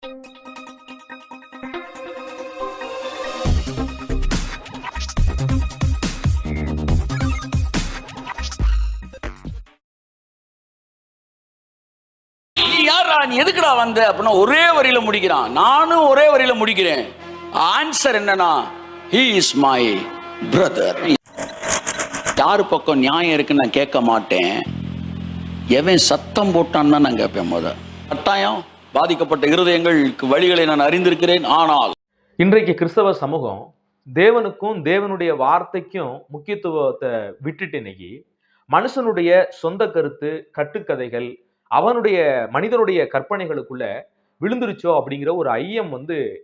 நீ எதுக்குடா வந்த அப்படின்னா ஒரே வரியில முடிக்கிறான். நானும் ஒரே வரியில முடிக்கிறேன். ஆன்சர் என்னன்னா, he is my brother. யாரு பக்கம் நியாயம் இருக்குன்னு நான் கேட்க மாட்டேன். எவன் சத்தம் போட்டான்னு தான் நான் கேட்பேன். கட்டாயம் பாதிக்கப்பட்ட இருதயங்களுக்கு வழிகளை நான் அறிந்திருக்கிறேன். ஆனால் இன்றைக்கு கிறிஸ்தவ சமூகம் தேவனுக்கும் தேவனுடைய வார்த்தைக்கும் முக்கியத்துவத்தை விட்டுட்டு இன்னைக்கு மனுஷனுடைய சொந்த கருத்து, கட்டுக்கதைகள், அவனுடைய மனிதனுடைய கற்பனைகளுக்குள்ள விழுந்துருச்சோ அப்படிங்கிற ஒரு ஐயம்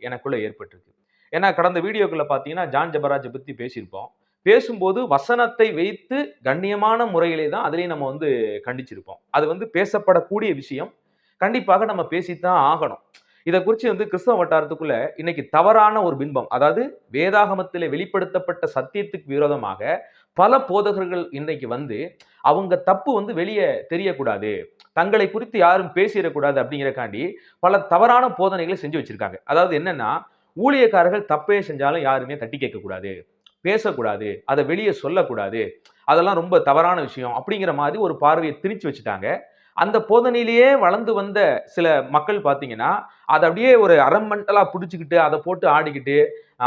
எனக்குள்ள ஏற்பட்டிருக்கு. ஏன்னா கடந்த வீடியோக்குள்ள பார்த்தீங்கன்னா ஜான் ஜெபராஜை பத்தி பேசியிருப்போம். பேசும்போது வசனத்தை வைத்து கண்ணியமான முறையிலே தான் அதிலேயே நம்ம கண்டிச்சிருப்போம். அது பேசப்படக்கூடிய விஷயம். கண்டிப்பாக நம்ம பேசித்தான் ஆகணும். இதை குறித்து கிறிஸ்தவ வட்டாரத்துக்குள்ள இன்னைக்கு தவறான ஒரு பிம்பம், அதாவது வேதாகமத்திலே வெளிப்படுத்தப்பட்ட சத்தியத்துக்கு விரோதமாக பல போதகர்கள் இன்னைக்கு அவங்க தப்பு வெளியே தெரியக்கூடாது, தங்களை குறித்து யாரும் பேசிடக்கூடாது அப்படிங்கிறக்காண்டி பல தவறான போதனைகளை செஞ்சு வச்சிருக்காங்க. அதாவது என்னன்னா, ஊழியக்காரர்கள் தப்பே செஞ்சாலும் யாருமே தட்டி கேட்கக்கூடாது, பேசக்கூடாது, அதை வெளியே சொல்லக்கூடாது, அதெல்லாம் ரொம்ப தவறான விஷயம் அப்படிங்கிற மாதிரி ஒரு பார்வையை திணிச்சு வச்சுட்டாங்க. அந்த போதனையிலேயே வளர்ந்து வந்த சில மக்கள் பார்த்தீங்கன்னா, அதை அப்படியே ஒரு அரமெண்டலா பிடிச்சிக்கிட்டு அதை போட்டு ஆடிக்கிட்டு,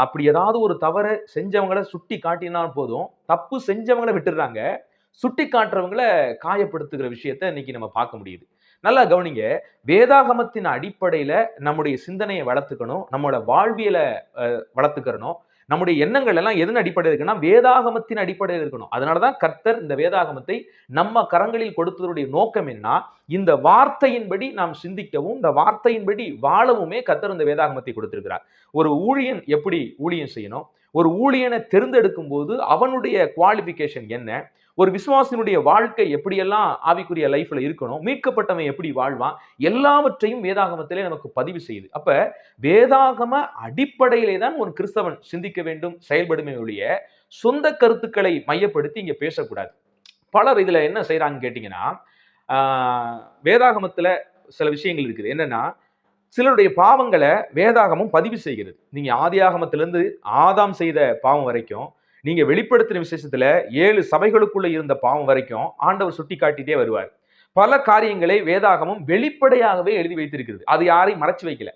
அப்படி ஏதாவது ஒரு தவறை செஞ்சவங்களை சுட்டி காட்டினா போதும், தப்பு செஞ்சவங்களை விட்டுடுறாங்க, சுட்டி காட்டுறவங்களை காயப்படுத்துகிற விஷயத்தை இன்னைக்கு நம்ம பார்க்க முடியுது. நல்லா கவனிங்க. வேதாகமத்தின் அடிப்படையில நம்முடைய சிந்தனையை வளர்த்துக்கணும், நம்மளோட வாழ்வியலை வளர்த்துக்கிறணும். நம்முடைய எண்ணங்கள் எல்லாம் எதன் அடிப்படையில் இருக்குன்னா வேதாகமத்தின் அடிப்படையில் இருக்கணும். அதனாலதான் கர்த்தர் இந்த வேதாகமத்தை நம்ம கரங்களில் கொடுத்ததுடைய நோக்கம் என்ன, இந்த வார்த்தையின்படி நாம் சிந்திக்கவும் இந்த வார்த்தையின்படி வாழவுமே கர்த்தர் இந்த வேதாகமத்தை கொடுத்திருக்கிறார். ஒரு ஊழியன் எப்படி ஊழியம் செய்யணும், ஒரு ஊழியனை தேர்ந்தெடுக்கும் போது அவனுடைய குவாலிபிகேஷன் என்ன, ஒரு விசுவாசினுடைய வாழ்க்கை எப்படியெல்லாம் ஆவிக்குரிய லைஃப்ல இருக்கணும், மீட்கப்பட்டவன் எப்படி வாழ்வான், எல்லாவற்றையும் வேதாகமத்திலே நமக்கு பதிவு செய்யுது. அப்ப வேதாகம அடிப்படையிலே தான் ஒரு கிறிஸ்தவன் சிந்திக்க வேண்டும், செயல்படுமே ஒழிய சொந்த கருத்துக்களை மையப்படுத்தி இங்க பேசக்கூடாது. பலர் இதுல என்ன செய்யறாங்கன்னு கேட்டீங்கன்னா, வேதாகமத்துல சில விஷயங்கள் இருக்குது. என்னன்னா, சிலருடைய பாவங்களை வேதாகமம் பதிவு செய்கிறது. நீங்க ஆதியாகமத்திலிருந்து ஆதாம் செய்த பாவம் வரைக்கும், நீங்க வெளிப்படுத்தின விசேஷத்துல 7 சபைகளுக்குள்ள இருந்த பாவம் வரைக்கும் ஆண்டவர் சுட்டி காட்டிட்டே வருவார். பல காரியங்களை வேதாகமம் வெளிப்படையாகவே எழுதி வைத்திருக்கிறது. அது யாரையும் மறைச்சு வைக்கல.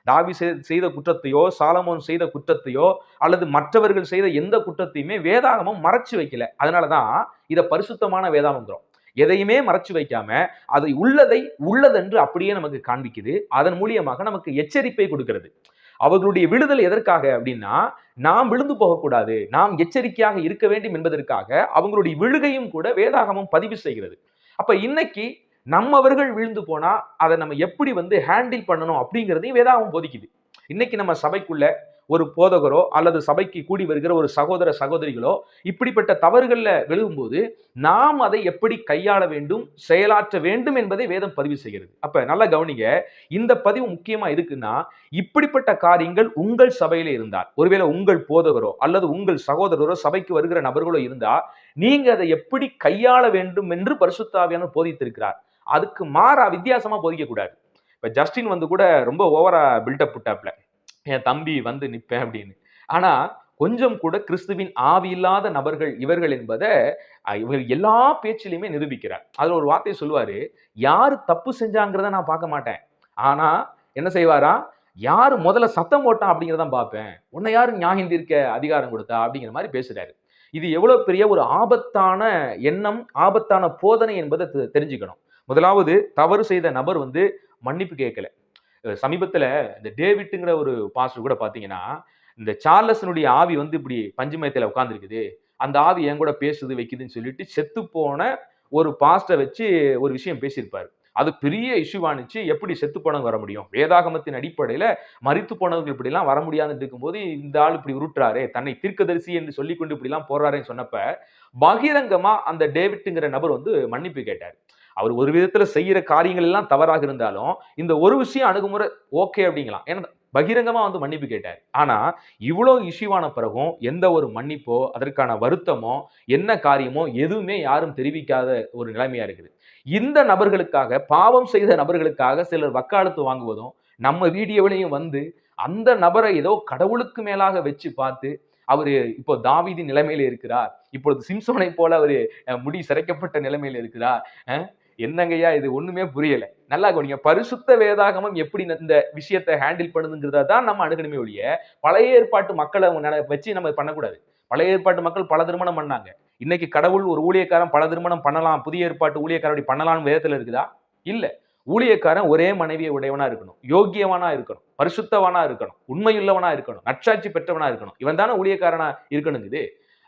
தாவீது செய்த குற்றத்தையோ, சாலமோன் செய்த குற்றத்தையோ, அல்லது மற்றவர்கள் செய்த எந்த குற்றத்தையுமே வேதாகமம் மறைச்சு வைக்கல. அதனாலதான் இதை பரிசுத்தமான வேதாகமம். எதையுமே மறைச்சு வைக்காம அதை உள்ளதென்று அப்படியே நமக்கு காண்பிக்குது. அதன் மூலியமாக நமக்கு எச்சரிப்பை கொடுக்கிறது. அவர்களுடைய விடுதல் எதற்காக அப்படின்னா, நாம் விழுந்து போகக்கூடாது, நாம் எச்சரிக்கையாக இருக்க வேண்டும் என்பதற்காக அவங்களுடைய விழுகையும் கூட வேதாகமம் பதிவு செய்கிறது. அப்ப இன்னைக்கு நம்மவர்கள் விழுந்து போனா அதை நம்ம எப்படி ஹேண்டில் பண்ணணும் அப்படிங்கிறதையும் வேதாகமம் போதிக்குது. இன்னைக்கு நம்ம சபைக்குள்ள ஒரு போதகரோ அல்லது சபைக்கு கூடி வருகிற ஒரு சகோதர சகோதரிகளோ இப்படிப்பட்ட தவறுகள்ல விழுகும்போது நாம் அதை எப்படி கையாள வேண்டும், செயலாற்ற வேண்டும் என்பதை வேதம் பதிவு செய்கிறது. அப்ப நல்லா கவனிங்க. இந்த பதிவு முக்கியமா எதுக்குன்னா, இப்படிப்பட்ட காரியங்கள் உங்கள் சபையில இருந்தால், ஒருவேளை உங்கள் போதகரோ அல்லது உங்கள் சகோதரரோ சபைக்கு வருகிற நபர்களோ இருந்தா, நீங்க அதை எப்படி கையாள வேண்டும் என்று பரிசுத்த ஆவியானவர் போதித்திருக்கிறார். அதுக்கு மாறா வித்தியாசமா போதிக்க கூடாது. இப்ப ஜஸ்டின் கூட ரொம்ப ஓவரா பில்டப் விட்டாப்ல, என் தம்பி நிப்பேன் அப்படின்னு. ஆனா கொஞ்சம் கூட கிறிஸ்துவின் ஆவி இல்லாத நபர்கள் இவர்கள் என்பதை இவர் எல்லா பேச்சிலையுமே நிரூபிக்கிறார். அதுல ஒரு வார்த்தை சொல்லுவாரு, யாரு தப்பு செஞ்சாங்கிறத நான் பார்க்க மாட்டேன், ஆனா என்ன செய்வாரா, யாரு முதல்ல சத்தம் போட்டான் அப்படிங்கிறதான் பார்ப்பேன், உன்னை யாரு நியாயம் தீர்க்க அதிகாரம் கொடுத்தா அப்படிங்கிற மாதிரி பேசுறாரு. இது எவ்வளவு பெரிய ஒரு ஆபத்தான எண்ணம், ஆபத்தான போதனை என்பதை தெரிஞ்சுக்கணும். முதலாவது, தவறு செய்த நபர் மன்னிப்பு கேட்கல. சமீபத்துல இந்த டேவிட்டுங்கிற ஒரு பாஸ்டர் கூட பாத்தீங்கன்னா, இந்த சார்லஸ்னுடைய ஆவி இப்படி பஞ்சுமயத்துல உட்கார்ந்துருக்குது, அந்த ஆவி என் கூட பேசுது வைக்குதுன்னு சொல்லிட்டு செத்து போன ஒரு பாஸ்டர் வச்சு ஒரு விஷயம் பேசியிருப்பாரு. அது பெரிய இஷ்யூவானுச்சு. எப்படி செத்து போனவங்க வர முடியும், வேதாகமத்தின் அடிப்படையில மரித்து போனவர்கள் இப்படி எல்லாம் வர முடியாதுன்னு இருக்கும்போது இந்த ஆள் இப்படி உருட்டுறாரு, தன்னை தீர்க்கதரிசி என்று சொல்லிக்கொண்டு இப்படி எல்லாம் போறாருன்னு சொன்னப்ப பகிரங்கமா அந்த டேவிட்டுங்கிற நபர் மன்னிப்பு கேட்டார். அவர் ஒரு விதத்துல செய்யற காரியங்கள் எல்லாம் தவறாக இருந்தாலும் இந்த ஒரு விஷயம் அணுகுமுறை ஓகே அப்படிங்கலாம். ஏன்னா பகிரங்கமா மன்னிப்பு கேட்டார். ஆனா இவ்வளவு இஷ்யூவான பிறகும் எந்த ஒரு மன்னிப்போ அதற்கான வருத்தமோ என்ன காரியமோ எதுவுமே யாரும் தெரிவிக்காத ஒரு நிலைமையா இருக்குது. இந்த நபர்களுக்காக, பாவம் செய்த நபர்களுக்காக சிலர் வக்காலத்து வாங்குவதும் நம்ம வீடியோவிலையும் வந்து அந்த நபரை ஏதோ கடவுளுக்கு மேலாக வச்சு பார்த்து அவரு இப்போ தாவீதின் நிலைமையில இருக்கிறார், இப்பொழுது சிம்சோனை போல அவரு முடி சிரைக்கப்பட்ட நிலைமையில இருக்கிறார். என்னங்கய்யா இது ஒண்ணுமே புரியல. நல்லா கவனிங்க. பரிசுத்த வேதாகமம் எப்படி இந்த விஷயத்தை ஹேண்டில் பண்ணுதுங்கிறத தான் நம்ம அணுகணுமே ஒழிய பழைய ஏற்பாட்டு மக்களை வச்சு நம்ம பண்ணக்கூடாது. பழைய ஏற்பாட்டு மக்கள் பல திருமணம் பண்ணாங்க. இன்னைக்கு கடவுள் ஒரு ஊழியக்காரன் பல திருமணம் பண்ணலாம், புதிய ஏற்பாட்டு ஊழியக்காரன் அப்படி பண்ணலாம்னு வேதத்துல இருக்குதா? இல்ல. ஊழியக்காரன் ஒரே மனைவியை உடையவனா இருக்கணும், யோக்கியவனா இருக்கணும், பரிசுத்தவனா இருக்கணும், உண்மையுள்ளவனா இருக்கணும், நற்சாட்சி பெற்றவனா இருக்கணும். இவன் தானே ஊழியக்காரனா இருக்கணுங்குது.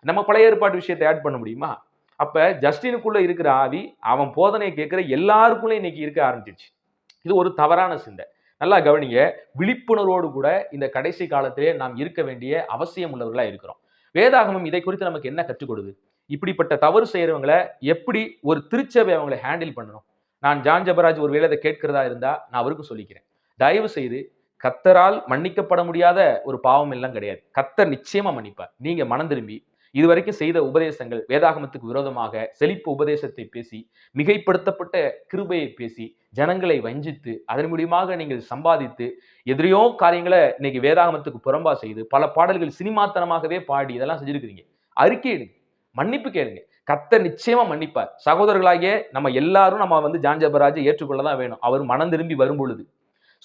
நம்ம பழைய ஏற்பாட்டு விஷயத்தை ஆட் பண்ண முடியுமா? அப்ப ஜஸ்டினுக்குள்ள இருக்கிற ஆவி அவன் போதனையை கேட்கிற எல்லாருக்குள்ளே இன்னைக்கு இருக்க ஆரம்பிச்சிருச்சு. இது ஒரு தவறான சிந்தை. நல்லா கவனிங்க. விழிப்புணர்வோடு கூட இந்த கடைசி காலத்திலே நாம் இருக்க வேண்டிய அவசியம் உள்ளவர்களா இருக்கிறோம். வேதாகமம் இதை குறித்து நமக்கு என்ன கற்றுக் கொடுக்குது? இப்படிப்பட்ட தவறு செய்யறவங்களை எப்படி ஒரு திருச்சபை அவங்களை ஹேண்டில் பண்ணணும்? நான் ஜான் ஜெபராஜ் ஒரு வேளை இதை கேட்கிறதா இருந்தா நான் அவருக்கு சொல்லிக்கிறேன். தயவு செய்து கர்த்தரால் மன்னிக்கப்பட முடியாத ஒரு பாவம் எல்லாம் கிடையாது. கர்த்தர் நிச்சயமா மன்னிப்பார். நீங்க மனம் திரும்பி இதுவரைக்கும் செய்த உபதேசங்கள் வேதாகமத்துக்கு விரோதமாக செழிப்பு உபதேசத்தை பேசி, மிகைப்படுத்தப்பட்ட கிருபையை பேசி, ஜனங்களை வஞ்சித்து, அதன் மூலியமாக நீங்கள் சம்பாதித்து, எதிரையோ காரியங்களை இன்னைக்கு வேதாகமத்துக்கு புறம்பா செய்து, பல பாடல்கள் சினிமாத்தனமாகவே பாடி இதெல்லாம் செஞ்சிருக்கிறீங்க. அறிக்கை எடுங்க, மன்னிப்பு கேளுங்க. கர்த்தர் நிச்சயமா மன்னிப்பார். சகோதரர்களாகிய நம்ம எல்லாரும் நம்ம வந்து ஜான் ஜெபராஜை ஏற்றுக்கொள்ளதான் வேணும். அவர் மனம் திரும்பி வரும் பொழுது.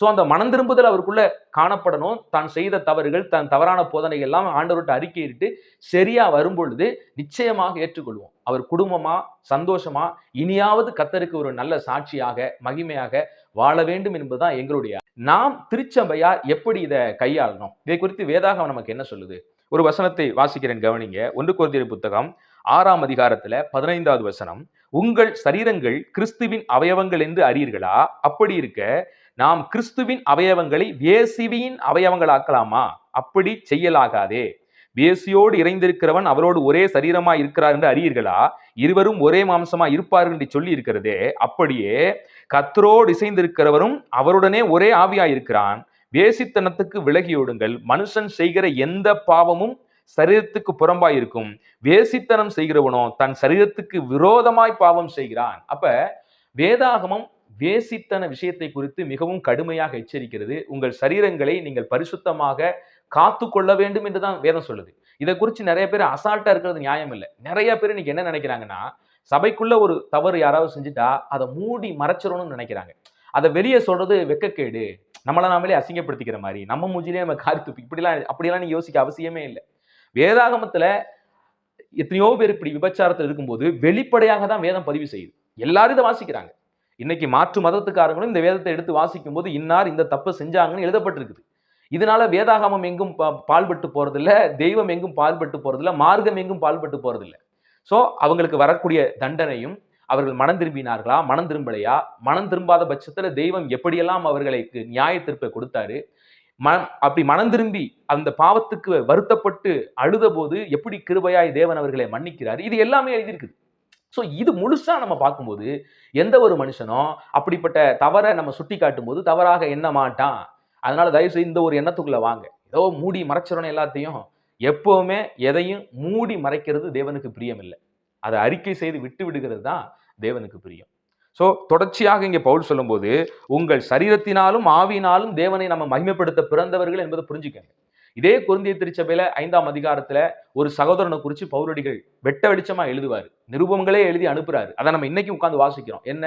சோ அந்த மனம் திரும்புதல் அவருக்குள்ள காணப்படணும். தான் செய்த தவறுகள், தன் தவறான போதனைகள் எல்லாம் ஆண்டவர்கிட்ட அறிக்கையிட்டு சரியா வரும் பொழுது நிச்சயமாக ஏற்றுக்கொள்வோம். அவர் குடும்பமா, சந்தோஷமா, இனியாவது கர்த்தருக்கு ஒரு நல்ல சாட்சியாக, மகிமையாக வாழ வேண்டும் என்பதுதான் எங்களுடைய. நாம் திருச்சபையா எப்படி இதை கையாளணும்? இதை குறித்து வேதாகம் நமக்கு என்ன சொல்லுது? ஒரு வசனத்தை வாசிக்கிறேன், கவனிங்க. 1 கொரிந்தியர் புத்தகம் 6ஆம் அதிகாரத்துல 15வது வசனம். உங்கள் சரீரங்கள் கிறிஸ்துவின் அவயவங்கள் என்று அறியீர்களா? அப்படி இருக்க நாம் கிறிஸ்துவின் அவயவங்களை வேசிவியின் அவயவங்களாக்கலாமா? அப்படி செய்யலாகாதே. வேசியோடு இறைந்திருக்கிறவன் அவரோடு ஒரே சரீரமா இருக்கிறார் என்று அறியீர்களா? இருவரும் ஒரே மாம்சமா இருப்பார்கள் என்று சொல்லி இருக்கிறதே. அப்படியே கர்த்தரோடு இசைந்திருக்கிறவரும் அவருடனே ஒரே ஆவியா இருக்கிறான். வேசித்தனத்துக்கு விலகியோடுங்கள். மனுஷன் செய்கிற எந்த பாவமும் சரீரத்துக்கு புறம்பாய் இருக்கும். வேசித்தனம் செய்கிறவனோ தன் சரீரத்துக்கு விரோதமாய் பாவம் செய்கிறான். அப்ப வேதாகமம் வேசித்தன விஷயத்தை குறித்து மிகவும் கடுமையாக எச்சரிக்கிறது. உங்கள் சரீரங்களை நீங்கள் பரிசுத்தமாக காத்து கொள்ள வேண்டும் என்றுதான் வேதம் சொல்லுது. இதை குறித்து நிறைய பேர் அசால்ட்டா இருக்கிறது நியாயம் இல்லை. நிறைய பேர் இன்னைக்கு என்ன நினைக்கிறாங்கன்னா, சபைக்குள்ள ஒரு தவறு யாராவது செஞ்சுட்டா அதை மூடி மறைச்சிடணும்னு நினைக்கிறாங்க. அதை வெளியே சொல்றது வெக்கக்கேடு, நம்மளை நாமளே அசிங்கப்படுத்திக்கிற மாதிரி, நம்ம மூஞ்சிலே நம்ம காரி துப்பி அப்படியெல்லாம் நீங்க யோசிக்க அவசியமே இல்லை. வேதாகமத்துல எத்தனையோ பேர் இப்படி விபச்சாரத்தில் இருக்கும்போது வெளிப்படையாக தான் வேதம் பதிவு செய்யுது. எல்லாரும் இதை வாசிக்கிறாங்க. இன்னைக்கு மாற்று மதத்துக்காரங்களும் இந்த வேதத்தை எடுத்து வாசிக்கும் போது இன்னார் இந்த தப்பு செஞ்சாங்கன்னு எழுதப்பட்டிருக்குது. இதனால வேதாகமம் எங்கும் பால்பட்டு போறதில்ல, தெய்வம் எங்கும் பால்பட்டு போறதில்ல, மார்க்கம் எங்கும் பால்பட்டு போறதில்லை. சோ அவங்களுக்கு வரக்கூடிய தண்டனையும், அவர்கள் மனம் திரும்பினார்களா, மனம் திரும்பலையா, மனம் திரும்பாத பட்சத்துல தெய்வம் எப்படியெல்லாம் அவர்களுக்கு நியாய தீர்ப்பை கொடுத்தாரு, அப்படி மனம் திரும்பி அந்த பாவத்துக்கு வருத்தப்பட்டு அழுத போது எப்படி கிருபையாய் தேவன் அவர்களை மன்னிக்கிறார், இது எல்லாமே எழுதியிருக்குது. சோ இது முழுசா நம்ம பார்க்கும்போது எந்த ஒரு மனுஷனும் அப்படிப்பட்ட தவறை நம்ம சுட்டி காட்டும் போது தவறாக எண்ண மாட்டான். அதனால தயவு செய்து இந்த ஒரு எண்ணத்துக்குள்ள வாங்க. ஏதோ மூடி மறைச்சிடணும் எல்லாத்தையும். எப்பவுமே எதையும் மூடி மறைக்கிறது தேவனுக்கு பிரியம் இல்லை. அதை அறிக்கை செய்து விட்டு விடுகிறது தான் தேவனுக்கு பிரியம். சோ தொடர்ச்சியாக இங்கே பவுல் சொல்லும்போது உங்கள் சரீரத்தினாலும் ஆவியினாலும் தேவனை நம்ம மகிமைப்படுத்த பிறந்தவர்கள் என்பதை புரிஞ்சுக்கங்க. இதே கொரிந்திய திருச்சபையில 5ஆம் அதிகாரத்துல ஒரு சகோதரனை குறித்து பவுலடிகள் வெட்ட வெளிச்சமா எழுதுவாரு, நிருபங்களே எழுதி அனுப்புறாரு. அதை நம்ம இன்னைக்கு உட்கார்ந்து வாசிக்கிறோம். என்ன,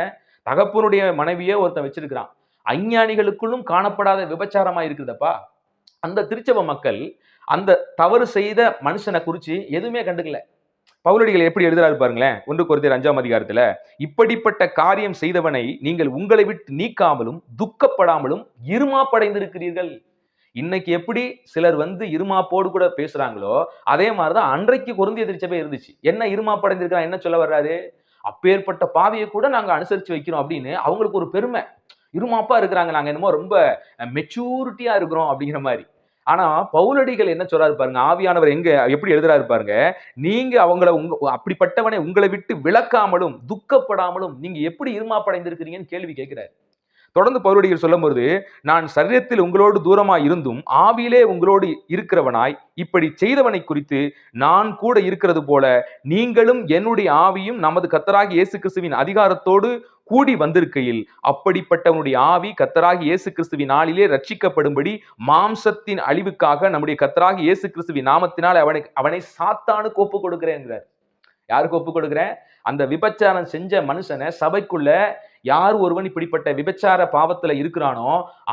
தகப்பனுடைய மனைவியே ஒருத்தன் வச்சிருக்கிறான், அஞ்ஞானிகளுக்குள்ளும் காணப்படாத விபச்சாரமா இருக்குதப்பா. அந்த திருச்சபை மக்கள் அந்த தவறு செய்த மனுஷனை குறித்து எதுவுமே கண்டுக்கல. பவுலடிகள் எப்படி எழுதுறாரு பாருங்களேன். 1 கொரிந்தியர் 5ஆம் அதிகாரத்துல, இப்படிப்பட்ட காரியம் செய்தவனை நீங்கள் உங்களை விட்டு நீக்காமலும் துக்கப்படாமலும் இருமாப்படைந்திருக்கிறீர்கள். இன்னைக்கு எப்படி சிலர் வந்து இருமாப்போடு கூட பேசுறாங்களோ அதே மாதிரிதான் அன்றைக்கு கொரிந்திய திருச்சபை இருந்துச்சு. என்ன இருமாப்படைந்திருக்கிறான், என்ன சொல்ல வர்றாரு? அப்பேற்பட்ட பாவியை கூட நாங்க அனுசரிச்சு வைக்கிறோம் அப்படின்னு அவங்களுக்கு ஒரு பெருமை. இருமாப்பா இருக்கிறாங்க, நாங்க என்னமோ ரொம்ப மெச்சூரிட்டியா இருக்கிறோம் அப்படிங்கிற மாதிரி. ஆனா பவுலடிகள் என்ன சொல்றாரு பாருங்க, ஆவியானவர் எங்க எப்படி எழுதுறாரு பாருங்க, நீங்க அவங்கள அப்படிப்பட்டவனை உங்களை விட்டு விலக்காமலும் துக்கப்படாமலும் நீங்க எப்படி இருமாப்படைந்திருக்கிறீங்கன்னு கேள்வி கேட்கிறாரு. தொடர்ந்து பவுலடிகள் சொல்லும்போது, நான் சரீரத்தில் உங்களோடு தூரமாய் இருந்தும் ஆவியிலே உங்களோடு இருக்கிறவனாய் இப்படி செய்தவனை குறித்து நான் கூட இருக்கிறது போல நீங்களும் என்னுடைய ஆவியும் நமது கர்த்தராகிய இயேசு கிறிஸ்துவின் அதிகாரத்தோடு கூடி வந்திருக்கையில் அப்படிப்பட்டவனுடைய ஆவி கர்த்தராகிய இயேசு கிறிஸ்துவின் நாளிலே ரட்சிக்கப்படும்படி மாம்சத்தின் அழிவுக்காக நம்முடைய கர்த்தராகிய இயேசு கிறிஸ்துவின் நாமத்தினால் அவனை சாத்தானுக்கு ஒப்பு கொடுக்கிறேங்கிறார். யாருக்கு ஒப்பு கொடுக்கிறேன்? அந்த விபச்சாரம் செஞ்ச மனுஷனை சபைக்குள்ள யார் ஒருவன் இப்படிப்பட்ட விபச்சார பாவத்துல இருக்கிறானோ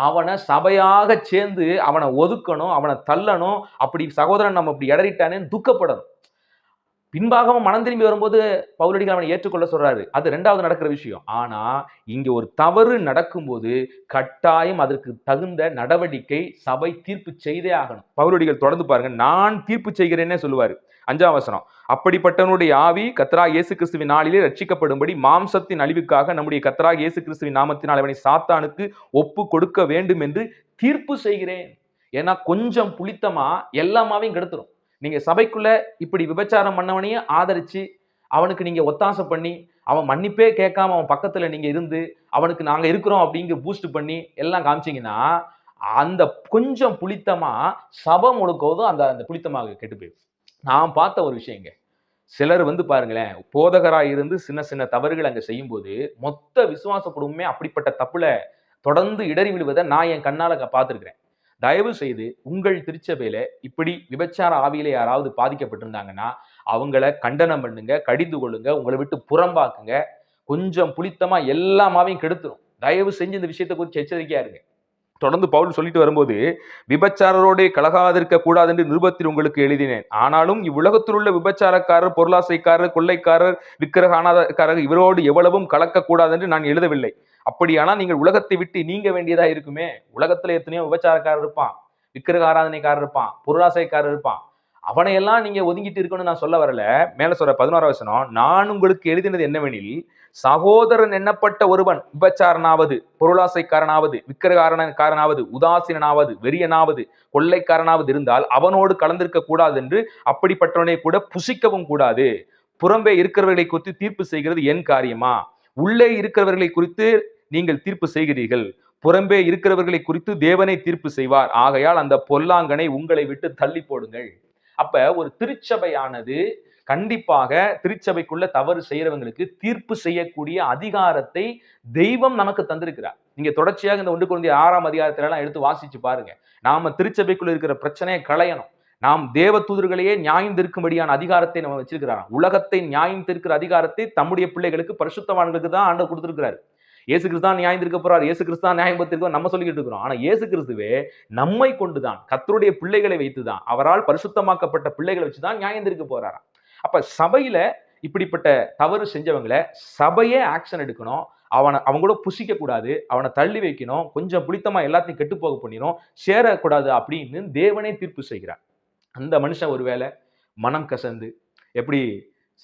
அவனை சபையாக சேர்ந்து அவனை ஒதுக்கணும், அவனை தள்ளணும். அப்படி சகோதரன் நம்ம இப்படி இடறிட்டானேன்னு துக்கப்படணும். பின்பாகவும் மனம் திரும்பி வரும்போது பவுலடிகள் அவனை ஏற்றுக்கொள்ள சொல்றாரு. அது 2வது நடக்கிற விஷயம். ஆனா இங்க ஒரு தவறு நடக்கும்போது கட்டாயம் அதற்கு தகுந்த நடவடிக்கை சபை தீர்ப்பு செய்தே ஆகணும். பவுலடிகள் தொடர்ந்து பாருங்க, நான் தீர்ப்பு செய்கிறேன்னே சொல்லுவாரு. 5ஆம் வசனம், அப்படிப்பட்டவனுடைய ஆவி கர்த்தராகிய இயேசு கிறிஸ்துவின் நாளிலே ரட்சிக்கப்படும்படி மாம்சத்தின் அழிவுக்காக நம்முடைய கர்த்தராகிய இயேசு கிறிஸ்துவின் நாமத்தினால் அவனை சாத்தானுக்கு ஒப்பு கொடுக்க வேண்டும் என்று தீர்ப்பு செய்கிறேன். ஏன்னா கொஞ்சம் புளித்தமா எல்லாமாவையும் கெடுத்துரும். நீங்க சபைக்குள்ள இப்படி விபச்சாரம் பண்ணவனையும் ஆதரிச்சு அவனுக்கு நீங்க ஒத்தாசை பண்ணி அவன் மன்னிப்பே கேட்காம அவன் பக்கத்துல நீங்க இருந்து அவனுக்கு நாங்க இருக்கிறோம் அப்படிங்கிற பூஸ்ட் பண்ணி எல்லாம் காமிச்சீங்கன்னா அந்த கொஞ்சம் புளித்தமா சபை முழுக்கோதும் அந்த அந்த புளித்தமாக கெட்டு போயிடும். நான் பார்த்த ஒரு விஷயங்க, சிலர் பாருங்களேன், போதகராக இருந்து சின்ன சின்ன தவறுகள் அங்க செய்யும்போது மொத்த விசுவாச குடும்பமே அப்படிப்பட்ட தப்புல தொடர்ந்து இடறி விழுவதை நான் என் கண்ணால பார்த்திருக்கிறேன். தயவு செய்து உங்கள் திருச்சபையில இப்படி விபச்சார ஆவியில யாராவது பாதிக்கப்பட்டிருந்தாங்கன்னா அவங்கள கண்டனம் பண்ணுங்க, கடிந்து கொள்ளுங்க, உங்களை விட்டு புறம்பாக்குங்க. கொஞ்சம் புளித்தமா எல்லாமாவையும் கெடுத்துரும். தயவு செஞ்சு இந்த விஷயத்தை குறித்து எச்சரிக்கையா இருங்க. தொடர்ந்து பவுல் சொல்லிட்டு வரும்போது, விபச்சாரரோட கலகாதிருக்க கூடாது என்று நிருபத்தில் உங்களுக்கு எழுதினேன். ஆனாலும் இவ்வுலகத்தில் உள்ள விபச்சாரக்காரர், பொருளாசைக்காரர், கொள்ளைக்காரர், விக்கிரகானாதக்காரர் இவரோடு எவ்வளவும் கலக்க கூடாது என்று நான் எழுதவில்லை. அப்படியானால் நீங்கள் உலகத்தை விட்டு நீங்க வேண்டியதா இருக்குமே. உலகத்துல எத்தனையோ விபச்சாரக்காரர் இருப்பான், விக்கிரக ஆராதனைக்காரர் இருப்பான், பொருளாசைக்காரர் இருப்பான். அவனையெல்லாம் நீங்க ஒதுங்கிட்டு இருக்கணும்னு நான் சொல்ல வரல. மேல சொல்ற 11ஆம் வசனம், நான் உங்களுக்கு எழுதினது என்னவெனில், சகோதரன் எண்ணப்பட்ட ஒருவன் விபச்சாரனாவது, பொருளாசைக்காரனாவது, விக்கிரகாரனாவது, உதாசீனாவது, வெறியனாவது, கொள்ளைக்காரனாவது இருந்தால் அவனோடு கலந்திருக்க கூடாது என்று அப்படிப்பட்டவனை கூட புசிக்கவும் கூடாது. புறம்பே இருக்கிறவர்களை குறித்து தீர்ப்பு செய்கிறது என் காரியமா? உள்ளே இருக்கிறவர்களை குறித்து நீங்கள் தீர்ப்பு செய்கிறீர்கள். புறம்பே இருக்கிறவர்களை குறித்து தேவனை தீர்ப்பு செய்வார். ஆகையால் அந்த பொல்லாங்கனை உங்களை விட்டு தள்ளி போடுங்கள். அப்ப ஒரு திருச்சபையானது கண்டிப்பாக திருச்சபைக்குள்ள தவறு செய்யறவங்களுக்கு தீர்ப்பு செய்யக்கூடிய அதிகாரத்தை தெய்வம் நமக்கு தந்திருக்கிறார். நீங்க தொடர்ச்சியாக இந்த 1 கொரிந்தியர் 6ஆம் அதிகாரத்துல எல்லாம் எடுத்து வாசிச்சு பாருங்க. நாம திருச்சபைக்குள்ள இருக்கிற பிரச்சனையை களையணும். நாம் தேவ தூதர்களையே நியாயம் தீர்க்கும்படியான அதிகாரத்தை நம்ம வச்சிருக்கிறார். உலகத்தை நியாயம் தீர்க்கிற அதிகாரத்தை தம்முடைய பிள்ளைகளுக்கு, பரிசுத்தவான்களுக்கு தான் ஆண்டவர் கொடுத்திருக்கிறார். இயேசு கிறிஸ்து தான் நியாயம் தீர்க்க போறார், இயேசு கிறிஸ்து தான் நியாயம் தீர்க்க நம்ம சொல்லிக்கிட்டு இருக்கிறோம். ஆனா இயேசு கிறிஸ்துவே நம்மை கொண்டுதான், கர்த்தருடைய பிள்ளைகளை வைத்துதான், அவரால் பரிசுத்தமாக்கப்பட்ட பிள்ளைகளை வச்சுதான் நியாயம் தீர்க்க போறாராம். அப்ப சபையில இப்படிப்பட்ட தவறு செஞ்சவங்களை சபையே ஆக்ஷன் எடுக்கணும். அவங்களோட புசிக்க கூடாது, அவனை தள்ளி வைக்கணும், கொஞ்சம் புளித்தமா எல்லாத்தையும் கெட்டு போக பண்ணிடும், சேரக்கூடாது அப்படின்னு தேவனே தீர்ப்பு செய்கிறார். அந்த மனுஷன் ஒருவேளை மனம் கசந்து, எப்படி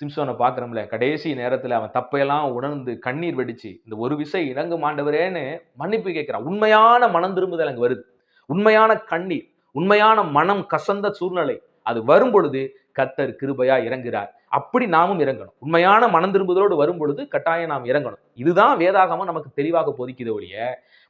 சிம்சோனை பார்க்குறோம்ல, கடைசி நேரத்தில் அவன் தப்பையெல்லாம் உணர்ந்து கண்ணீர் வெடிச்சு இந்த ஒரு விசை இறங்கும் ஆண்டவரேன்னு மன்னிப்பு கேட்கிறான். உண்மையான மனம் திரும்புதல் அங்கே வருது. உண்மையான கண்ணீர், உண்மையான மனம் கசந்த சூழ்நிலை அது வரும் பொழுது கர்த்தர் கிருபையா இறங்குகிறார். அப்படி நாமும் இறங்கணும். உண்மையான மனம் திரும்புதலோடு வரும் பொழுது கட்டாயம் நாம் இறங்கணும். இதுதான் வேதாகமம் நமக்கு தெளிவாக போதிக்குது ஒழிய,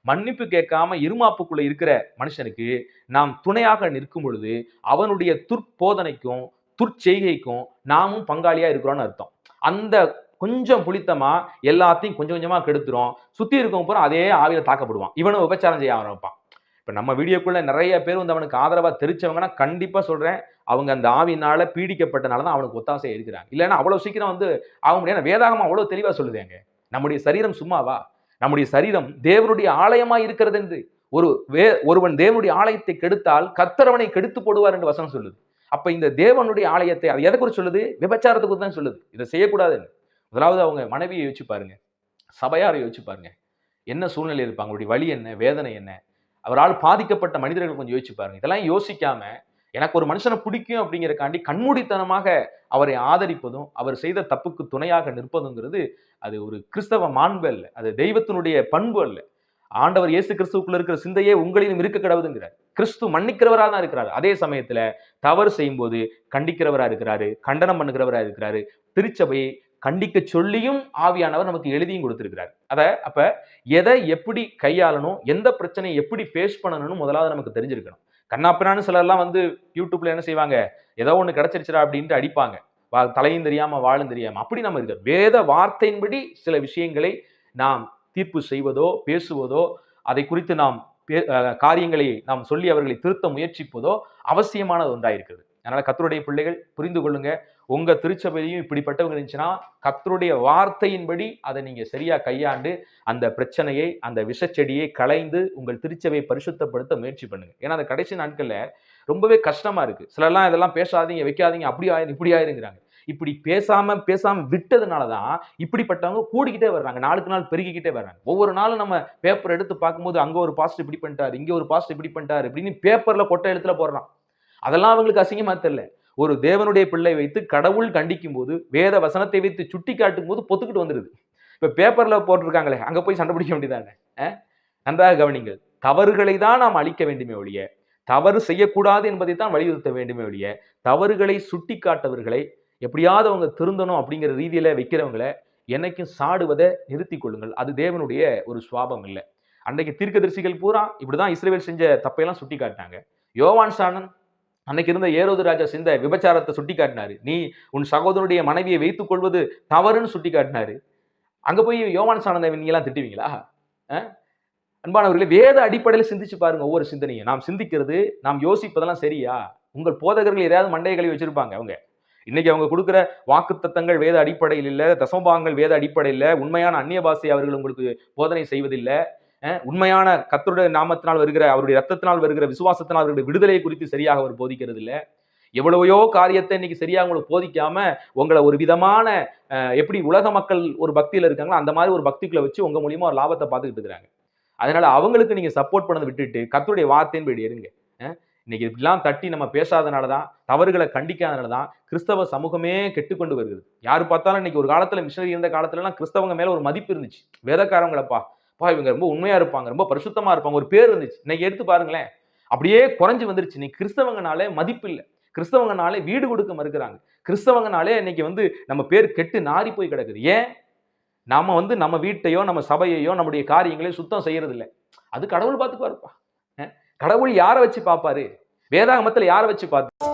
மன்னிப்பு கேட்காம இருமாப்புக்குள்ள இருக்கிற மனுஷனுக்கு நாம் துணையாக நிற்கும் பொழுது அவனுடைய துர்போதனைக்கும் துர்ச்செய்கைக்கும் நாமும் பங்காளியா இருக்கிறோம்னு அர்த்தம். அந்த கொஞ்சம் புளித்தமா எல்லாத்தையும் கொஞ்சம் கொஞ்சமா கெடுத்துரும். சுத்தி இருக்கவங்க பூரா அதே ஆவியில தாக்கப்படுவான். இவனும் விபச்சாரம் செய்ய ஆரம்பிப்பான். இப்ப நம்ம வீடியோக்குள்ள நிறைய பேர் அவனுக்கு ஆதரவா தெரிச்சவங்கன்னா கண்டிப்பா சொல்றேன், அவங்க அந்த ஆவியினால பீடிக்கப்பட்டனாலதான் அவனுக்கு ஒத்தாசையா இருக்கிறாங்க. இல்லைன்னா அவ்வளவு சீக்கிரம் ஆக முடியாது. வேதாகமம் அவ்வளவு தெளிவா சொல்லுதேங்க. நம்முடைய சரீரம் சும்மாவா? நம்முடைய சரீரம் தேவனுடைய ஆலயமா இருக்கிறது என்று ஒருவன் தேவனுடைய ஆலயத்தை கெடுத்தால் கர்த்தர் அவனை கெடுத்து போடுவார் என்று வசனம் சொல்லுது. அப்ப இந்த தேவனுடைய ஆலயத்தை அது எதை குறித்து சொல்லுது? விபச்சாரத்துக்கு தான் சொல்லுது. இதை செய்யக்கூடாதுன்னு. முதலாவது அவங்க மனைவியை யோசிச்சு பாருங்க, சபையாரை யோசிச்சு பாருங்க, என்ன சூழ்நிலை இருப்பாங்க, அவருடைய வலி என்ன, வேதனை என்ன, அவரால் பாதிக்கப்பட்ட மனிதர்கள் கொஞ்சம் யோசிச்சு பாருங்க. இதெல்லாம் யோசிக்காம எனக்கு ஒரு மனுஷனை பிடிக்கும் அப்படிங்கிறக்காண்டி கண்மூடித்தனமாக அவரை ஆதரிப்பதும் அவர் செய்த தப்புக்கு துணையாக நிற்பதுங்கிறது அது ஒரு கிறிஸ்தவ மாண்பு அல்ல, அது தெய்வத்தினுடைய பண்பு அல்ல. ஆண்டவர் இயேசு கிறிஸ்துவுக்குள்ள இருக்கிற சிந்தையே உங்களிலும் இருக்க கிடவுதுங்கிறார். கிறிஸ்து மன்னிக்கிறவரா தான் இருக்கிறாரு. அதே சமயத்துல தவறு செய்யும் போது கண்டிக்கிறவரா இருக்கிறாரு, கண்டனம் பண்ணுகிறவரா இருக்கிறாரு. திருச்சபையை கண்டிக்க சொல்லியும் ஆவியானவர் நமக்கு எழுதியும் கொடுத்திருக்கிறார். அப்ப எதை எப்படி கையாளணும், எந்த பிரச்சனையை எப்படி ஃபேஸ் பண்ணணும்னு முதலாவது நமக்கு தெரிஞ்சிருக்கணும். கண்ணாப்பினான்னு சிலர்லாம் வந்து யூடியூப்ல என்ன செய்வாங்க, ஏதோ ஒண்ணு கிடைச்சிருச்சுடா அப்படின்ட்டு அடிப்பாங்க. தலையும் தெரியாம வாழும் தெரியாம. அப்படி நம்ம இருக்க வேத வார்த்தையின்படி சில விஷயங்களை நாம் தீர்ப்பு செய்வதோ பேசுவதோ, அதை குறித்து நாம் காரியங்களை நாம் சொல்லி அவர்களை திருத்த முயற்சிப்பதோ அவசியமானது ஒன்றாயிருக்கிறது. அதனால கர்த்தருடைய பிள்ளைகள் புரிந்து கொள்ளுங்க. உங்க திருச்சபையிலையும் இப்படிப்பட்டவங்க இருந்துச்சுன்னா கர்த்தருடைய வார்த்தையின்படி அதை நீங்க சரியா கையாண்டு அந்த பிரச்சனையை, அந்த விஷச்செடியை களைந்து உங்கள் திருச்சபையை பரிசுத்தப்படுத்த முயற்சி பண்ணுங்க. ஏன்னா அந்த கடைசி நாட்கள்ல ரொம்பவே கஷ்டமா இருக்கு. சிலர்லாம் இதெல்லாம் பேசாதீங்க, வைக்காதீங்க, அப்படி ஆயிரும் இப்படி ஆயிருங்கிறாங்க. இப்படி பேசாம விட்டதுனாலதான் இப்படிப்பட்டவங்க கூடிக்கிட்டே வர்றாங்க, நாளுக்கு நாள் பெருகிக்கிட்டே வர்றாங்க. ஒவ்வொரு நாளும் நம்ம பேப்பர் எடுத்து பார்க்கும்போது அங்க ஒரு பாஸ்ட் இப்படி பண்ணிட்டாரு, இங்க ஒரு பாஸ்ட் இப்படி பண்ணிட்டாரு அப்படின்னு பேப்பர்ல கொட்டை எழுத்துல போடுறான். அதெல்லாம் அவங்களுக்கு அசிங்கமா தெரியல. ஒரு தேவனுடைய பிள்ளை வைத்து கடவுள் கண்டிக்கும் போது, வேத வசனத்தை வைத்து சுட்டி காட்டும் போது பொத்துக்கிட்டு வந்துருது. இப்ப பேப்பர்ல போட்டிருக்காங்களே, அங்க போய் சண்டை பிடிக்க வேண்டியதானே? நன்றாக கவனிங்கள். தவறுகளை தான் நாம் அழிக்க வேண்டுமே ஒழிய, தவறு செய்யக்கூடாது என்பதை தான் வலியுறுத்த வேண்டுமே ஒழிய, தவறுகளை சுட்டி காட்டவர்களை எப்படியாவது அவங்க திருந்தணும் அப்படிங்கிற ரீதியில வைக்கிறவங்களை என்னைக்கும் சாடுவதை நிறுத்திக் கொள்ளுங்கள். அது தேவனுடைய ஒரு சுவாபம் இல்லை. அன்றைக்கு தீர்க்கதரிசிகள் பூரா இப்படிதான் இஸ்ரவேல் செஞ்ச தப்பையெல்லாம் சுட்டி காட்டினாங்க. யோவான் சாணன் அன்னைக்கு இருந்த ஏரோது ராஜா செஞ்ச விபச்சாரத்தை சுட்டி காட்டினாரு. நீ உன் சகோதரனுடைய மனைவியை வைத்துக் கொள்வது தவறுன்னு சுட்டி காட்டினாரு. அங்க போய் யோவான் சாணனை நீங்க எல்லாம் திட்டுவீங்களா? அன்பானவர்களே, வேத அடிப்படையில் சிந்திச்சு பாருங்க. ஒவ்வொரு சிந்தனையும் நாம் சிந்திக்கிறது, நாம் யோசிப்பதெல்லாம் சரியா? உங்கள் போதகர்கள் ஏதாவது மண்டையை கழுவி வச்சிருப்பாங்க. அவங்க இன்னைக்கு அவங்க கொடுக்குற வாக்குத்தத்தங்கள் வேத அடிப்படையில் இல்ல, தசமபாகங்கள் வேத அடிப்படையில், உண்மையான அந்நிய பாஷை அவர்கள் உங்களுக்கு போதனை செய்வதில்லை. உண்மையான கர்த்தருடைய நாமத்தினால் வருகிற, அவருடைய ரத்தத்தினால் வருகிற விசுவாசத்தினால் அவருடைய விடுதலை குறித்து சரியாக அவர் போதிக்கிறது இல்லை. எவ்வளவையோ காரியத்தை இன்னைக்கு சரியாக உங்களுக்கு போதிக்காம உங்களை ஒரு விதமான எப்படி உலக மக்கள் ஒரு பக்தியில இருக்காங்களோ அந்த மாதிரி ஒரு பக்திக்குள்ள வச்சு உங்க மூலியமா ஒரு லாபத்தை பார்த்துக்கிட்டு இருக்கிறாங்க. அதனால அவங்களுக்கு நீங்க சப்போர்ட் பண்ணதை விட்டுட்டு கர்த்தருடைய வார்த்தையின் படி இருங்க. இன்னைக்கு இப்படிலாம் தட்டி நம்ம பேசாதனாலதான், தவறுகளை கண்டிக்காதனாலதான் கிறிஸ்தவ சமூகமே கெட்டுக்கொண்டு வருகிறது. யாரு பார்த்தாலும் இன்னைக்கு ஒரு காலத்துல மிஷனரி இருந்த காலத்துல எல்லாம் கிறிஸ்தவங்க மேல ஒரு மதிப்பு இருந்துச்சு. வேதக்காரங்களப்பா இவங்க ரொம்ப உண்மையா இருப்பாங்க, ரொம்ப பரிசுத்தமா இருப்பாங்க, ஒரு பேர் இருந்துச்சு. இன்னைக்கு எடுத்து பாருங்களேன், அப்படியே குறைஞ்சு வந்துருச்சு. இன்னைக்கு கிறிஸ்தவங்கனாலே மதிப்பு இல்லை, கிறிஸ்தவங்கனாலே வீடு கொடுக்க மறுக்கிறாங்க, கிறிஸ்தவங்கனாலே இன்னைக்கு வந்து நம்ம பேர் கெட்டு நாரி போய் கிடக்குது. ஏன்? நாம வந்து நம்ம வீட்டையோ நம்ம சபையையோ நம்முடைய காரியங்களையும் சுத்தம் செய்யறது இல்லை. அது கடவுள் பார்த்துக்குவாருப்பா. கடவுள் யாரை வச்சு பார்ப்பாரு? வேதாகமத்துல யாரை வச்சு பார்த்து